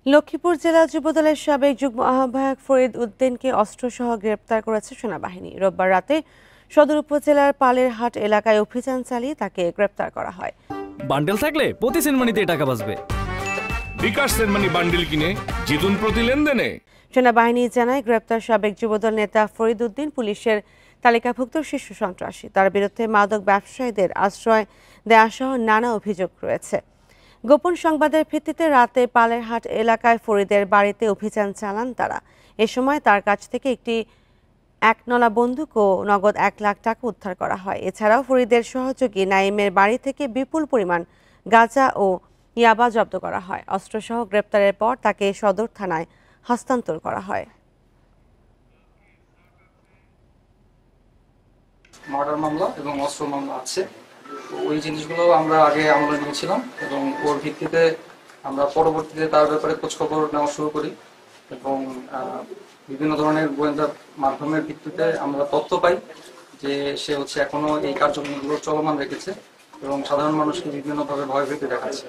লক্ষ্মীপুর জেলা যুবদলের সাবেক যুগ্ম আহ্বায়ক ফরিদ উদ্দিনকে অস্ত্রসহ গ্রেপ্তার করেছে সেনাবাহিনী। রোববার রাতে সদর উপজেলার পালেরহাট এলাকায় অভিযান চালিয়ে তাকে গ্রেপ্তার করা হয়। বান্ডেল থাকলে প্রতি সেনমানিতে টাকা বাঁচবে। বিকাশ সেনমানি বান্ডেল কিনে জিতুন প্রতি লেনদেনে। সেনাবাহিনী জানায়, গ্রেপ্তার সাবেক যুবদল নেতা ফরিদ উদ্দিন পুলিশের তালিকাভুক্ত শীর্ষ সন্ত্রাসী। তার বিরুদ্ধে মাদক ব্যবসায়ীদের আশ্রয় দেওয়া সহ নানা অভিযোগ রয়েছে। গোপন সংবাদের ভিত্তিতে রাতে পালেরহাট এলাকায় ফরিদের বাড়িতে অভিযান চালান তারা। এ সময় তার কাছ থেকে একটি একনলা বন্দুক ও নগদ 1 লাখ টাকা উদ্ধার করা হয়। এছাড়াও ফরিদের সহযোগী নাইমের বাড়ি থেকে বিপুল পরিমাণ গাঁজা ও ইয়াবা জব্দ করা হয়। অস্ত্রসহ গ্রেপ্তারের পর তাকে সদর থানায় হস্তান্তর করা হয়। মার্ডার মামলা এবং অস্ত্র মামলা আছে, ওই জিনিসগুলো আমরা আগে আমলে নিয়েছিলাম এবং ওর ভিত্তিতে আমরা পরবর্তীতে তার ব্যাপারে খোঁজখবর নেওয়া শুরু করি এবং বিভিন্ন ধরনের গোয়েন্দা মাধ্যমের ভিত্তিতে আমরা তথ্য পাই যে সে এখনো এই কার্যক্রমগুলো চলমান রেখেছে এবং সাধারণ মানুষকে বিভিন্নভাবে ভয়ভীতি দেখাচ্ছে।